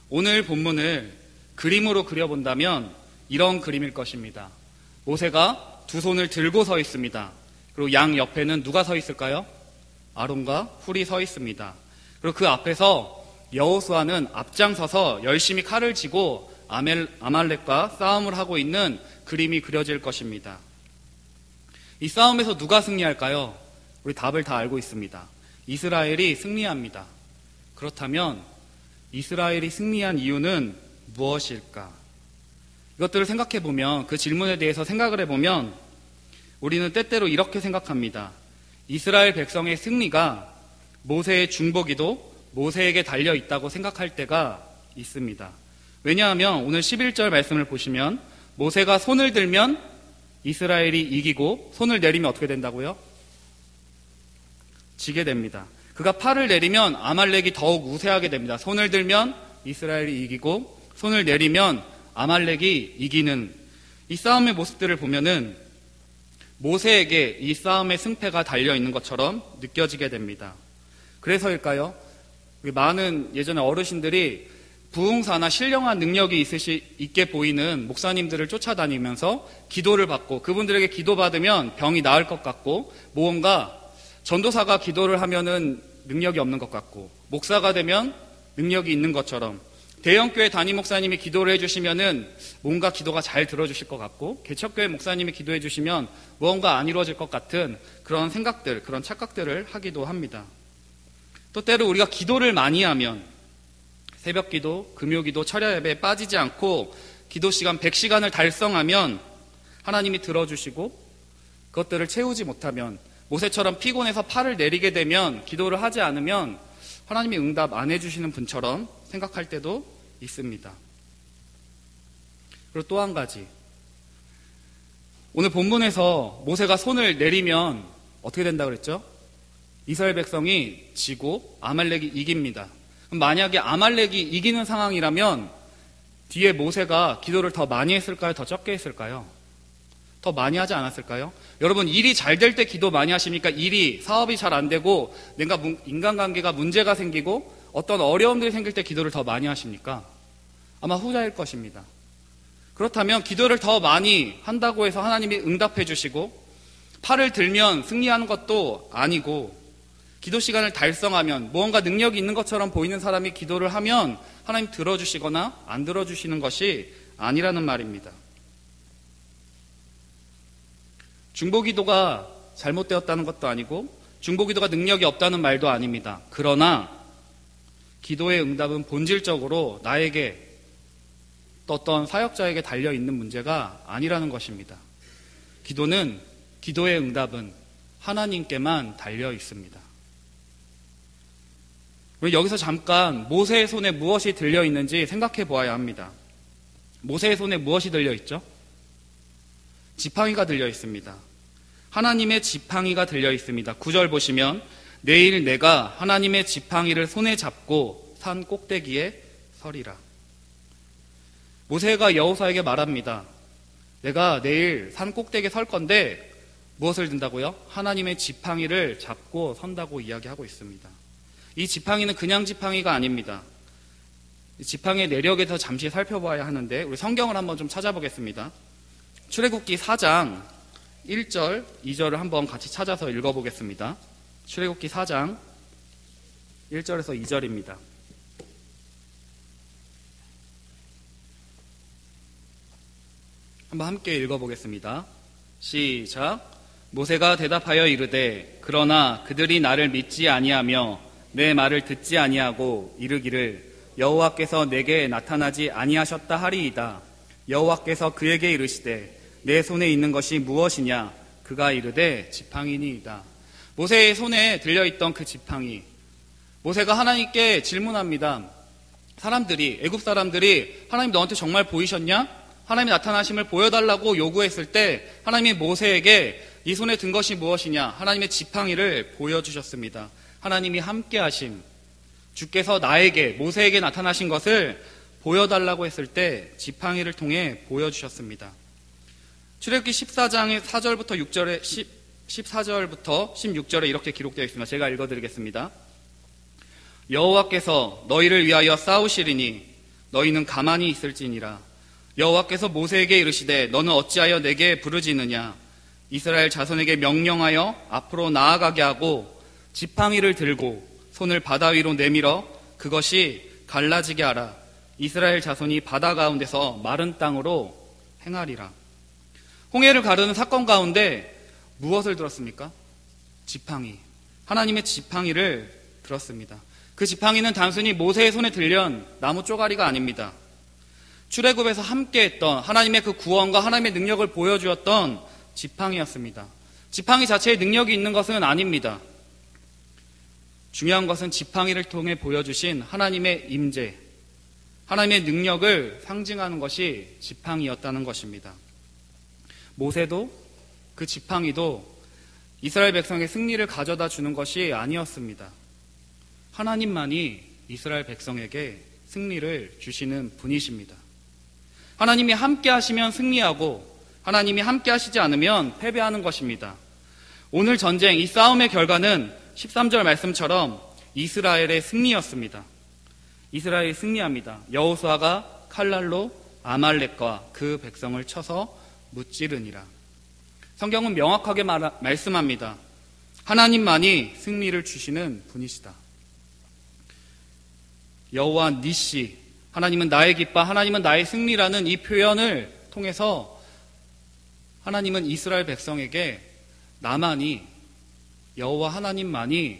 오늘 본문을 그림으로 그려본다면 이런 그림일 것입니다. 모세가 두 손을 들고 서 있습니다. 그리고 양 옆에는 누가 서 있을까요? 아론과 훌이 서 있습니다. 그리고 그 앞에서 여호수아는 앞장서서 열심히 칼을 쥐고 아말렉과 싸움을 하고 있는 그림이 그려질 것입니다. 이 싸움에서 누가 승리할까요? 우리 답을 다 알고 있습니다. 이스라엘이 승리합니다. 그렇다면 이스라엘이 승리한 이유는 무엇일까? 이것들을 생각해보면, 그 질문에 대해서 생각을 해보면 우리는 때때로 이렇게 생각합니다. 이스라엘 백성의 승리가 모세의 중보기도 모세에게 달려있다고 생각할 때가 있습니다. 왜냐하면 오늘 11절 말씀을 보시면 모세가 손을 들면 이스라엘이 이기고 손을 내리면 어떻게 된다고요? 지게 됩니다. 그가 팔을 내리면 아말렉이 더욱 우세하게 됩니다. 손을 들면 이스라엘이 이기고 손을 내리면 아말렉이 이기는 이 싸움의 모습들을 보면은 모세에게 이 싸움의 승패가 달려있는 것처럼 느껴지게 됩니다. 그래서일까요? 많은 예전에 어르신들이 부흥사나 신령한 능력이 있게 보이는 목사님들을 쫓아다니면서 기도를 받고 그분들에게 기도받으면 병이 나을 것 같고, 무언가 전도사가 기도를 하면은 능력이 없는 것 같고, 목사가 되면 능력이 있는 것처럼, 대형교회 담임 목사님이 기도를 해주시면은 뭔가 기도가 잘 들어주실 것 같고, 개척교회 목사님이 기도해 주시면 무언가 안 이루어질 것 같은 그런 생각들, 그런 착각들을 하기도 합니다. 또 때로 우리가 기도를 많이 하면 새벽기도, 금요기도, 철야예배에 빠지지 않고 기도시간 100시간을 달성하면 하나님이 들어주시고, 그것들을 채우지 못하면, 모세처럼 피곤해서 팔을 내리게 되면, 기도를 하지 않으면 하나님이 응답 안 해주시는 분처럼 생각할 때도 있습니다. 그리고 또 한 가지, 오늘 본문에서 모세가 손을 내리면 어떻게 된다고 그랬죠? 이스라엘 백성이 지고 아말렉이 이깁니다. 그럼 만약에 아말렉이 이기는 상황이라면 뒤에 모세가 기도를 더 많이 했을까요? 더 적게 했을까요? 더 많이 하지 않았을까요? 여러분, 일이 잘 될 때 기도 많이 하십니까? 사업이 잘 안 되고 내가 인간관계가 문제가 생기고 어떤 어려움들이 생길 때 기도를 더 많이 하십니까? 아마 후자일 것입니다. 그렇다면 기도를 더 많이 한다고 해서 하나님이 응답해 주시고, 팔을 들면 승리하는 것도 아니고, 기도 시간을 달성하면 무언가 능력이 있는 것처럼 보이는 사람이 기도를 하면 하나님 들어주시거나 안 들어주시는 것이 아니라는 말입니다. 중보기도가 잘못되었다는 것도 아니고 중보기도가 능력이 없다는 말도 아닙니다. 그러나 기도의 응답은 본질적으로 나에게 또 어떤 사역자에게 달려있는 문제가 아니라는 것입니다. 기도의 응답은 하나님께만 달려있습니다. 우리 여기서 잠깐 모세의 손에 무엇이 들려있는지 생각해 보아야 합니다. 모세의 손에 무엇이 들려있죠? 지팡이가 들려있습니다. 하나님의 지팡이가 들려있습니다. 9절 보시면 내일 내가 하나님의 지팡이를 손에 잡고 산 꼭대기에 서리라. 모세가 여호수아에게 말합니다. 내가 내일 산 꼭대기에 설 건데 무엇을 든다고요? 하나님의 지팡이를 잡고 선다고 이야기하고 있습니다. 이 지팡이는 그냥 지팡이가 아닙니다. 지팡이의 내력에 대해서 잠시 살펴봐야 하는데 우리 성경을 한번 좀 찾아보겠습니다. 출애굽기 4장 1절, 2절을 한번 같이 찾아서 읽어보겠습니다. 출애굽기 4장 1절에서 2절입니다. 한번 함께 읽어보겠습니다. 시작. 모세가 대답하여 이르되 그러나 그들이 나를 믿지 아니하며 내 말을 듣지 아니하고 이르기를 여호와께서 내게 나타나지 아니하셨다 하리이다. 여호와께서 그에게 이르시되 내 손에 있는 것이 무엇이냐? 그가 이르되 지팡이니이다. 모세의 손에 들려있던 그 지팡이, 모세가 하나님께 질문합니다. 애굽 사람들이 하나님 너한테 정말 보이셨냐? 하나님의 나타나심을 보여달라고 요구했을 때 하나님이 모세에게 이 손에 든 것이 무엇이냐? 하나님의 지팡이를 보여주셨습니다. 하나님이 함께하심, 주께서 모세에게 나타나신 것을 보여달라고 했을 때 지팡이를 통해 보여주셨습니다. 출애굽기 14장의 4절부터 6절에 14절부터 16절에 이렇게 기록되어 있습니다. 제가 읽어드리겠습니다. 여호와께서 너희를 위하여 싸우시리니 너희는 가만히 있을지니라. 여호와께서 모세에게 이르시되 너는 어찌하여 내게 부르짖느냐. 이스라엘 자손에게 명령하여 앞으로 나아가게 하고 지팡이를 들고 손을 바다 위로 내밀어 그것이 갈라지게 하라. 이스라엘 자손이 바다 가운데서 마른 땅으로 행하리라. 홍해를 가르는 사건 가운데 무엇을 들었습니까? 지팡이. 하나님의 지팡이를 들었습니다. 그 지팡이는 단순히 모세의 손에 들려온 나무 쪼가리가 아닙니다. 출애굽에서 함께했던 하나님의 그 구원과 하나님의 능력을 보여주었던 지팡이였습니다. 지팡이 자체에 능력이 있는 것은 아닙니다. 중요한 것은 지팡이를 통해 보여주신 하나님의 임재, 하나님의 능력을 상징하는 것이 지팡이였다는 것입니다. 모세도 그 지팡이도 이스라엘 백성의 승리를 가져다 주는 것이 아니었습니다. 하나님만이 이스라엘 백성에게 승리를 주시는 분이십니다. 하나님이 함께 하시면 승리하고 하나님이 함께 하시지 않으면 패배하는 것입니다. 오늘 전쟁, 이 싸움의 결과는 13절 말씀처럼 이스라엘의 승리였습니다. 이스라엘이 승리합니다. 여호수아가 칼날로 아말렉과 그 백성을 쳐서 무찌르니라. 성경은 명확하게 말씀합니다. 하나님만이 승리를 주시는 분이시다. 여호와 니시, 하나님은 나의 깃발, 하나님은 나의 승리라는 이 표현을 통해서 하나님은 이스라엘 백성에게 나만이, 여호와 하나님만이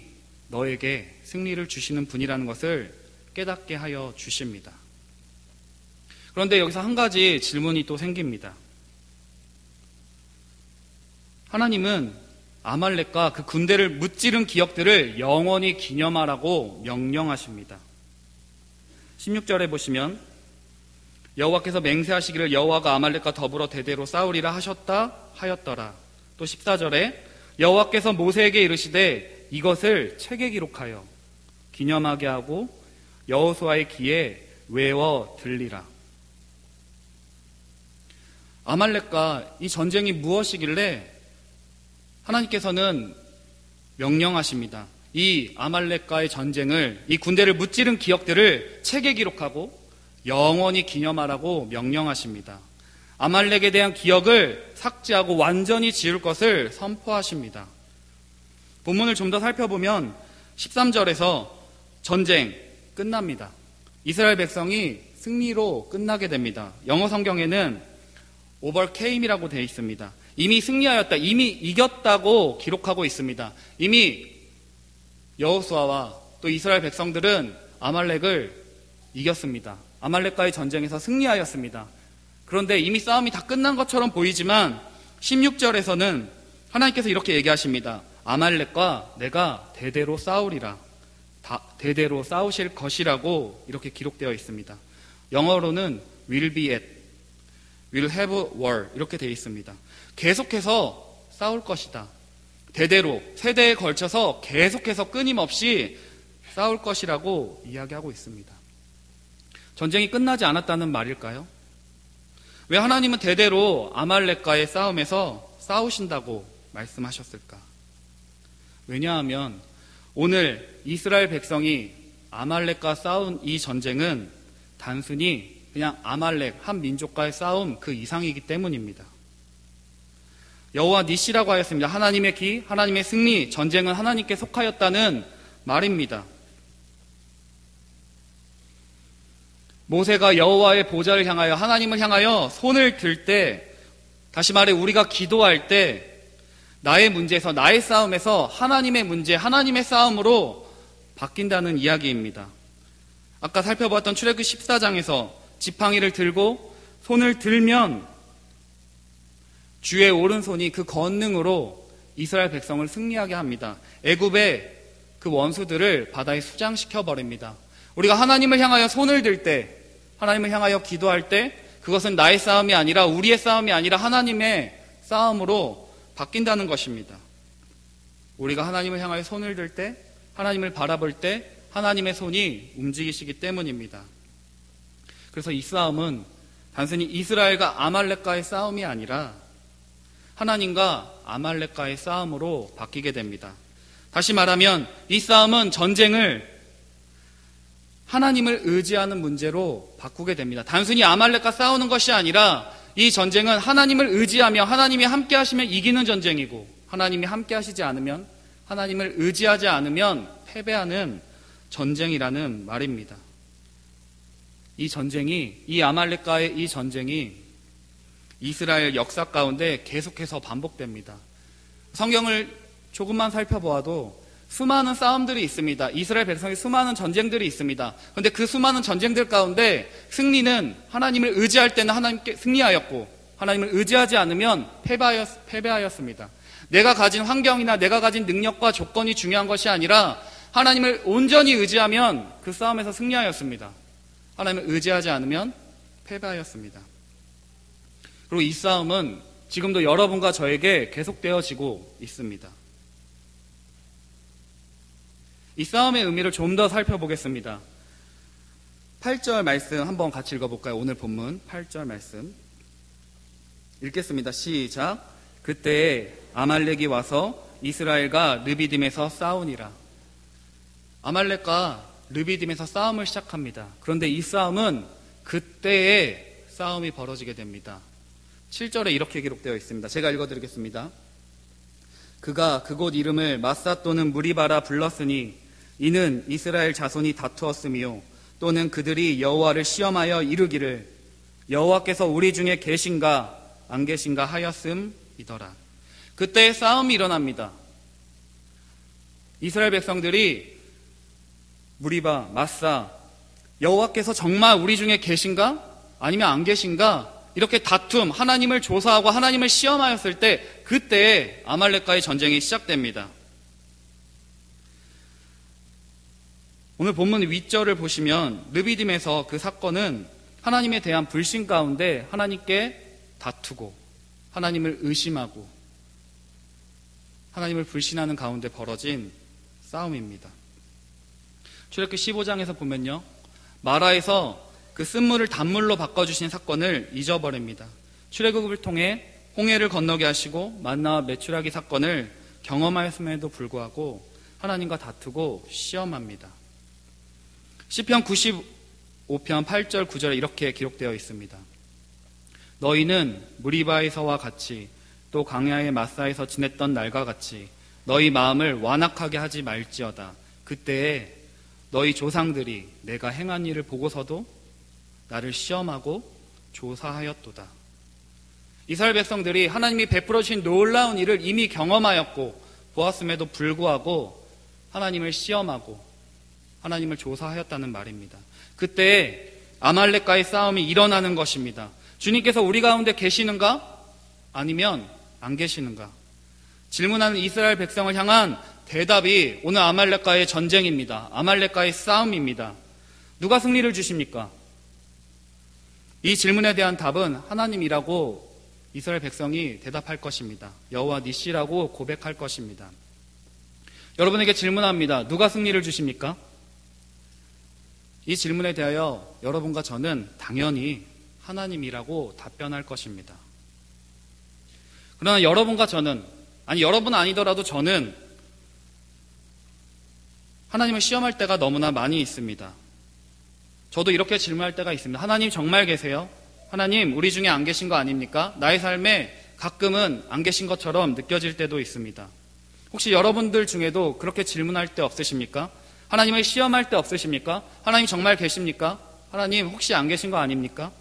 너에게 승리를 주시는 분이라는 것을 깨닫게 하여 주십니다. 그런데 여기서 한 가지 질문이 또 생깁니다. 하나님은 아말렉과 그 군대를 무찌른 기억들을 영원히 기념하라고 명령하십니다. 16절에 보시면 여호와께서 맹세하시기를 여호와가 아말렉과 더불어 대대로 싸우리라 하셨다 하였더라. 또 14절에 여호와께서 모세에게 이르시되 이것을 책에 기록하여 기념하게 하고 여호수아의 귀에 외워 들리라. 아말렉과 이 전쟁이 무엇이길래 하나님께서는 명령하십니다. 이 아말렉과의 전쟁을, 이 군대를 무찌른 기억들을 책에 기록하고 영원히 기념하라고 명령하십니다. 아말렉에 대한 기억을 삭제하고 완전히 지울 것을 선포하십니다. 본문을 좀 더 살펴보면 13절에서 전쟁 끝납니다. 이스라엘 백성이 승리로 끝나게 됩니다. 영어 성경에는 overcame이라고 되어 있습니다. 이미 승리하였다, 이미 이겼다고 기록하고 있습니다. 이미 여호수아와 또 이스라엘 백성들은 아말렉을 이겼습니다. 아말렉과의 전쟁에서 승리하였습니다. 그런데 이미 싸움이 다 끝난 것처럼 보이지만 16절에서는 하나님께서 이렇게 얘기하십니다. 아말렉과 내가 대대로 싸우리라. 대대로 싸우실 것이라고 이렇게 기록되어 있습니다. 영어로는 will be at, will have war 이렇게 되어 있습니다. 계속해서 싸울 것이다. 대대로 세대에 걸쳐서 계속해서 끊임없이 싸울 것이라고 이야기하고 있습니다. 전쟁이 끝나지 않았다는 말일까요? 왜 하나님은 대대로 아말렉과의 싸움에서 싸우신다고 말씀하셨을까? 왜냐하면 오늘 이스라엘 백성이 아말렉과 싸운 이 전쟁은 단순히 그냥 아말렉 한 민족과의 싸움 그 이상이기 때문입니다. 여호와 니시라고 하였습니다. 하나님의 기, 하나님의 승리, 전쟁은 하나님께 속하였다는 말입니다. 모세가 여호와의 보좌를 향하여, 하나님을 향하여 손을 들 때, 다시 말해 우리가 기도할 때 나의 문제에서, 나의 싸움에서 하나님의 문제, 하나님의 싸움으로 바뀐다는 이야기입니다. 아까 살펴봤던 출애굽 14장에서 지팡이를 들고 손을 들면 주의 오른손이 그 권능으로 이스라엘 백성을 승리하게 합니다. 애굽의 그 원수들을 바다에 수장시켜 버립니다. 우리가 하나님을 향하여 손을 들 때, 하나님을 향하여 기도할 때 그것은 나의 싸움이 아니라, 우리의 싸움이 아니라 하나님의 싸움으로 바뀐다는 것입니다. 우리가 하나님을 향하여 손을 들 때, 하나님을 바라볼 때 하나님의 손이 움직이시기 때문입니다. 그래서 이 싸움은 단순히 이스라엘과 아말렉과의 싸움이 아니라 하나님과 아말렉과의 싸움으로 바뀌게 됩니다. 다시 말하면 이 싸움은 전쟁을 하나님을 의지하는 문제로 바꾸게 됩니다. 단순히 아말렉과 싸우는 것이 아니라 이 전쟁은 하나님을 의지하며 하나님이 함께 하시면 이기는 전쟁이고, 하나님이 함께 하시지 않으면, 하나님을 의지하지 않으면 패배하는 전쟁이라는 말입니다. 이 전쟁이, 이 아말렉과의 이 전쟁이 이스라엘 역사 가운데 계속해서 반복됩니다. 성경을 조금만 살펴보아도 수많은 싸움들이 있습니다. 이스라엘 백성의 수많은 전쟁들이 있습니다. 그런데 그 수많은 전쟁들 가운데 승리는 하나님을 의지할 때는 하나님께 승리하였고, 하나님을 의지하지 않으면 패배하였습니다. 내가 가진 환경이나 내가 가진 능력과 조건이 중요한 것이 아니라 하나님을 온전히 의지하면 그 싸움에서 승리하였습니다. 하나님을 의지하지 않으면 패배하였습니다. 그리고 이 싸움은 지금도 여러분과 저에게 계속되어지고 있습니다. 이 싸움의 의미를 좀 더 살펴보겠습니다. 8절 말씀 한번 같이 읽어볼까요? 오늘 본문 8절 말씀 읽겠습니다. 시작. 그때에 아말렉이 와서 이스라엘과 르비딤에서 싸우니라. 아말렉과 르비딤에서 싸움을 시작합니다. 그런데 이 싸움은 그때에 싸움이 벌어지게 됩니다. 7절에 이렇게 기록되어 있습니다. 제가 읽어드리겠습니다. 그가 그곳 이름을 마사 또는 무리바라 불렀으니 이는 이스라엘 자손이 다투었으며 또는 그들이 여호와를 시험하여 이르기를 여호와께서 우리 중에 계신가 안 계신가 하였음이더라. 그때 싸움이 일어납니다. 이스라엘 백성들이 무리바, 마사, 여호와께서 정말 우리 중에 계신가 아니면 안 계신가 이렇게 다툼, 하나님을 조사하고 하나님을 시험하였을 때 그때 아말렉과의 전쟁이 시작됩니다. 오늘 본문 윗절을 보시면 르비딤에서 그 사건은 하나님에 대한 불신 가운데 하나님께 다투고 하나님을 의심하고 하나님을 불신하는 가운데 벌어진 싸움입니다. 출애굽기 15장에서 보면요, 마라에서 그 쓴물을 단물로 바꿔주신 사건을 잊어버립니다. 출애굽을 통해 홍해를 건너게 하시고 만나와 메추라기 사건을 경험하였음에도 불구하고 하나님과 다투고 시험합니다. 시편 95편 8절 9절에 이렇게 기록되어 있습니다. 너희는 무리바에서와 같이 또 광야의 마사에서 지냈던 날과 같이 너희 마음을 완악하게 하지 말지어다. 그때에 너희 조상들이 내가 행한 일을 보고서도 나를 시험하고 조사하였도다. 이스라엘 백성들이 하나님이 베풀어 주신 놀라운 일을 이미 경험하였고 보았음에도 불구하고 하나님을 시험하고 하나님을 조사하였다는 말입니다. 그때 아말렉과의 싸움이 일어나는 것입니다. 주님께서 우리 가운데 계시는가? 아니면 안 계시는가? 질문하는 이스라엘 백성을 향한 대답이 오늘 아말렉과의 전쟁입니다. 아말렉과의 싸움입니다. 누가 승리를 주십니까? 이 질문에 대한 답은 하나님이라고 이스라엘 백성이 대답할 것입니다. 여호와 니시라고 고백할 것입니다. 여러분에게 질문합니다. 누가 승리를 주십니까? 이 질문에 대하여 여러분과 저는 당연히 하나님이라고 답변할 것입니다. 그러나 여러분과 저는, 아니 여러분 아니더라도 저는 하나님을 시험할 때가 너무나 많이 있습니다. 저도 이렇게 질문할 때가 있습니다. 하나님 정말 계세요? 하나님 우리 중에 안 계신 거 아닙니까? 나의 삶에 가끔은 안 계신 것처럼 느껴질 때도 있습니다. 혹시 여러분들 중에도 그렇게 질문할 때 없으십니까? 하나님을 시험할 때 없으십니까? 하나님 정말 계십니까? 하나님 혹시 안 계신 거 아닙니까?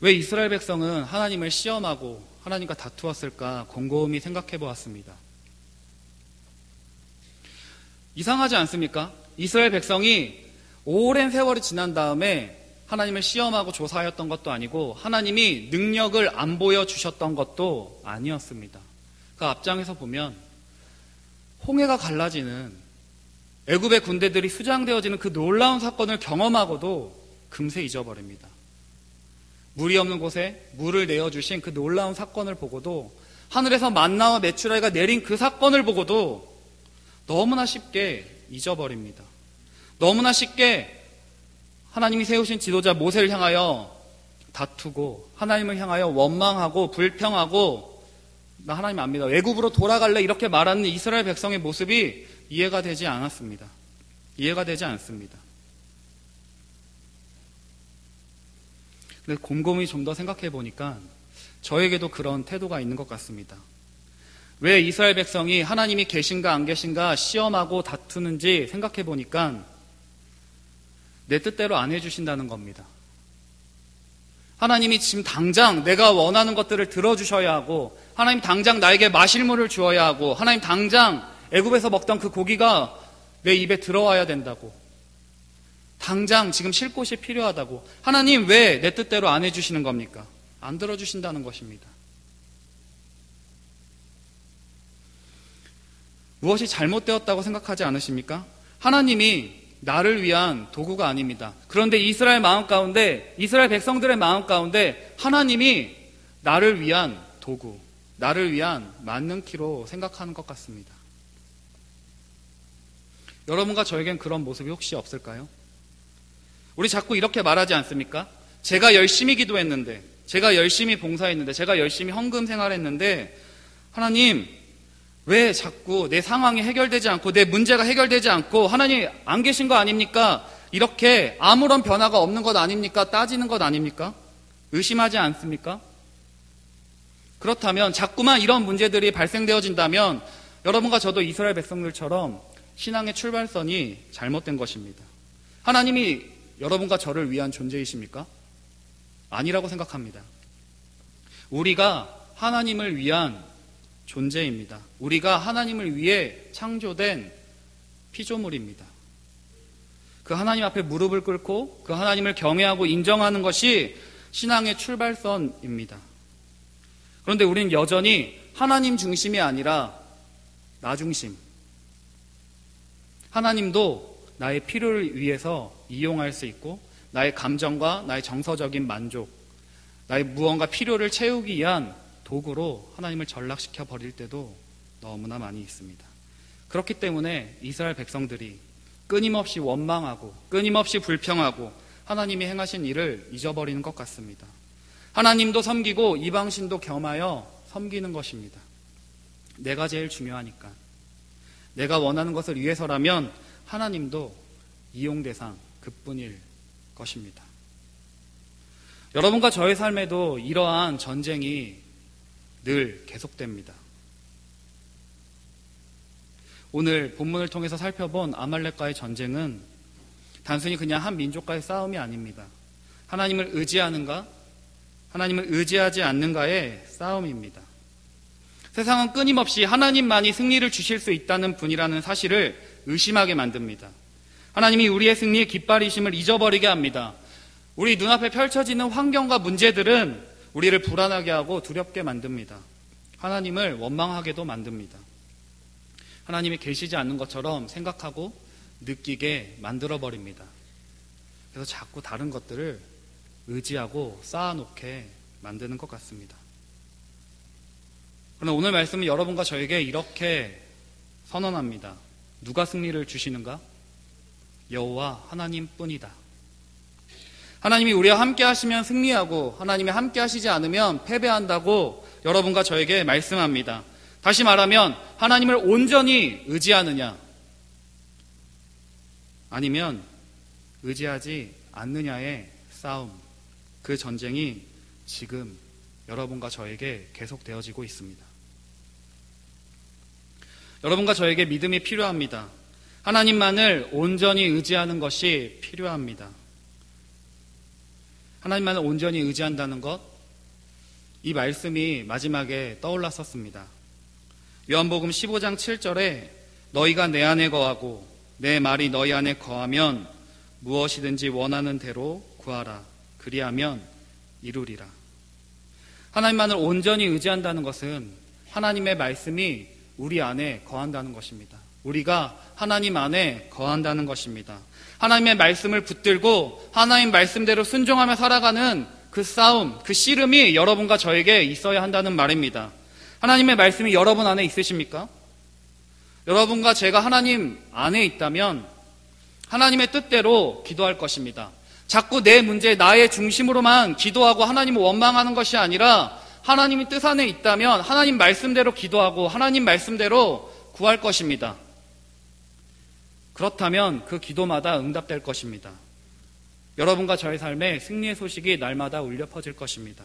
왜 이스라엘 백성은 하나님을 시험하고 하나님과 다투었을까 곰곰이 생각해 보았습니다. 이상하지 않습니까? 이스라엘 백성이 오랜 세월이 지난 다음에 하나님을 시험하고 조사하였던 것도 아니고 하나님이 능력을 안 보여주셨던 것도 아니었습니다. 그 앞장에서 보면 홍해가 갈라지는, 애굽의 군대들이 수장되어지는 그 놀라운 사건을 경험하고도 금세 잊어버립니다. 물이 없는 곳에 물을 내어주신 그 놀라운 사건을 보고도, 하늘에서 만나와 메추라기가 내린 그 사건을 보고도 너무나 쉽게 잊어버립니다. 너무나 쉽게 하나님이 세우신 지도자 모세를 향하여 다투고 하나님을 향하여 원망하고 불평하고 나 하나님 안 믿어. 애굽으로 돌아갈래. 이렇게 말하는 이스라엘 백성의 모습이 이해가 되지 않았습니다. 이해가 되지 않습니다. 근데 곰곰이 좀 더 생각해 보니까 저에게도 그런 태도가 있는 것 같습니다. 왜 이스라엘 백성이 하나님이 계신가 안 계신가 시험하고 다투는지 생각해 보니까 내 뜻대로 안 해주신다는 겁니다. 하나님이 지금 당장 내가 원하는 것들을 들어주셔야 하고, 하나님 당장 나에게 마실 물을 주어야 하고, 하나님 당장 애굽에서 먹던 그 고기가 내 입에 들어와야 된다고, 당장 지금 쉴 곳이 필요하다고. 하나님 왜 내 뜻대로 안 해주시는 겁니까? 안 들어주신다는 것입니다. 무엇이 잘못되었다고 생각하지 않으십니까? 하나님이 나를 위한 도구가 아닙니다. 그런데 이스라엘 마음 가운데, 이스라엘 백성들의 마음 가운데 하나님이 나를 위한 도구, 나를 위한 만능키로 생각하는 것 같습니다. 여러분과 저에겐 그런 모습이 혹시 없을까요? 우리 자꾸 이렇게 말하지 않습니까? 제가 열심히 기도했는데, 제가 열심히 봉사했는데, 제가 열심히 헌금 생활했는데 하나님 왜 자꾸 내 상황이 해결되지 않고 내 문제가 해결되지 않고 하나님 안 계신 거 아닙니까? 이렇게 아무런 변화가 없는 것 아닙니까? 따지는 것 아닙니까? 의심하지 않습니까? 그렇다면 자꾸만 이런 문제들이 발생되어진다면 여러분과 저도 이스라엘 백성들처럼 신앙의 출발선이 잘못된 것입니다. 하나님이 여러분과 저를 위한 존재이십니까? 아니라고 생각합니다. 우리가 하나님을 위한 존재입니다. 우리가 하나님을 위해 창조된 피조물입니다. 그 하나님 앞에 무릎을 꿇고 그 하나님을 경외하고 인정하는 것이 신앙의 출발선입니다. 그런데 우리는 여전히 하나님 중심이 아니라 나 중심, 하나님도 나의 필요를 위해서 이용할 수 있고 나의 감정과 나의 정서적인 만족, 나의 무언가 필요를 채우기 위한 도구로 하나님을 전락시켜 버릴 때도 너무나 많이 있습니다. 그렇기 때문에 이스라엘 백성들이 끊임없이 원망하고 끊임없이 불평하고 하나님이 행하신 일을 잊어버리는 것 같습니다. 하나님도 섬기고 이방신도 겸하여 섬기는 것입니다. 내가 제일 중요하니까. 내가 원하는 것을 위해서라면 하나님도 이용대상 그뿐일 것입니다. 여러분과 저의 삶에도 이러한 전쟁이 늘 계속됩니다. 오늘 본문을 통해서 살펴본 아말렉과의 전쟁은 단순히 그냥 한 민족과의 싸움이 아닙니다. 하나님을 의지하는가, 하나님을 의지하지 않는가의 싸움입니다. 세상은 끊임없이 하나님만이 승리를 주실 수 있다는 분이라는 사실을 의심하게 만듭니다. 하나님이 우리의 승리의 깃발이심을 잊어버리게 합니다. 우리 눈앞에 펼쳐지는 환경과 문제들은 우리를 불안하게 하고 두렵게 만듭니다. 하나님을 원망하게도 만듭니다. 하나님이 계시지 않는 것처럼 생각하고 느끼게 만들어버립니다. 그래서 자꾸 다른 것들을 의지하고 쌓아놓게 만드는 것 같습니다. 그러나 오늘 말씀은 여러분과 저에게 이렇게 선언합니다. 누가 승리를 주시는가? 여호와 하나님뿐이다. 하나님이 우리와 함께 하시면 승리하고 하나님이 함께 하시지 않으면 패배한다고 여러분과 저에게 말씀합니다. 다시 말하면 하나님을 온전히 의지하느냐 아니면 의지하지 않느냐의 싸움, 그 전쟁이 지금 여러분과 저에게 계속되어지고 있습니다. 여러분과 저에게 믿음이 필요합니다. 하나님만을 온전히 의지하는 것이 필요합니다. 하나님만을 온전히 의지한다는 것, 이 말씀이 마지막에 떠올랐었습니다. 요한복음 15장 7절에 너희가 내 안에 거하고 내 말이 너희 안에 거하면 무엇이든지 원하는 대로 구하라. 그리하면 이루리라. 하나님만을 온전히 의지한다는 것은 하나님의 말씀이 우리 안에 거한다는 것입니다. 우리가 하나님 안에 거한다는 것입니다. 하나님의 말씀을 붙들고 하나님 말씀대로 순종하며 살아가는 그 싸움, 그 씨름이 여러분과 저에게 있어야 한다는 말입니다. 하나님의 말씀이 여러분 안에 있으십니까? 여러분과 제가 하나님 안에 있다면 하나님의 뜻대로 기도할 것입니다. 자꾸 내 문제, 나의 중심으로만 기도하고 하나님을 원망하는 것이 아니라 하나님의 뜻 안에 있다면 하나님 말씀대로 기도하고 하나님 말씀대로 구할 것입니다. 그렇다면 그 기도마다 응답될 것입니다. 여러분과 저의 삶에 승리의 소식이 날마다 울려 퍼질 것입니다.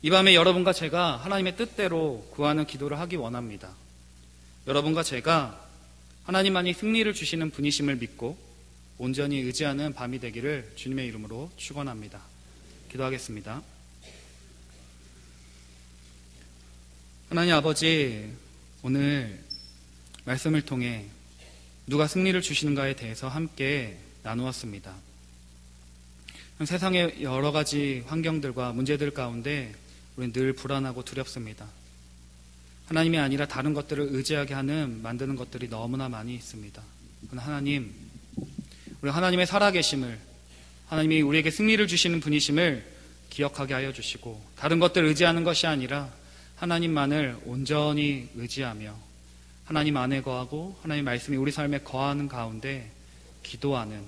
이 밤에 여러분과 제가 하나님의 뜻대로 구하는 기도를 하기 원합니다. 여러분과 제가 하나님만이 승리를 주시는 분이심을 믿고 온전히 의지하는 밤이 되기를 주님의 이름으로 축원합니다. 기도하겠습니다. 하나님 아버지, 오늘 말씀을 통해 누가 승리를 주시는가에 대해서 함께 나누었습니다. 세상의 여러 가지 환경들과 문제들 가운데 우리는 늘 불안하고 두렵습니다. 하나님이 아니라 다른 것들을 의지하게 만드는 것들이 너무나 많이 있습니다. 그러나 하나님, 우리 하나님의 살아계심을, 하나님이 우리에게 승리를 주시는 분이심을 기억하게 하여 주시고, 다른 것들을 의지하는 것이 아니라 하나님만을 온전히 의지하며 하나님 안에 거하고 하나님 말씀이 우리 삶에 거하는 가운데 기도하는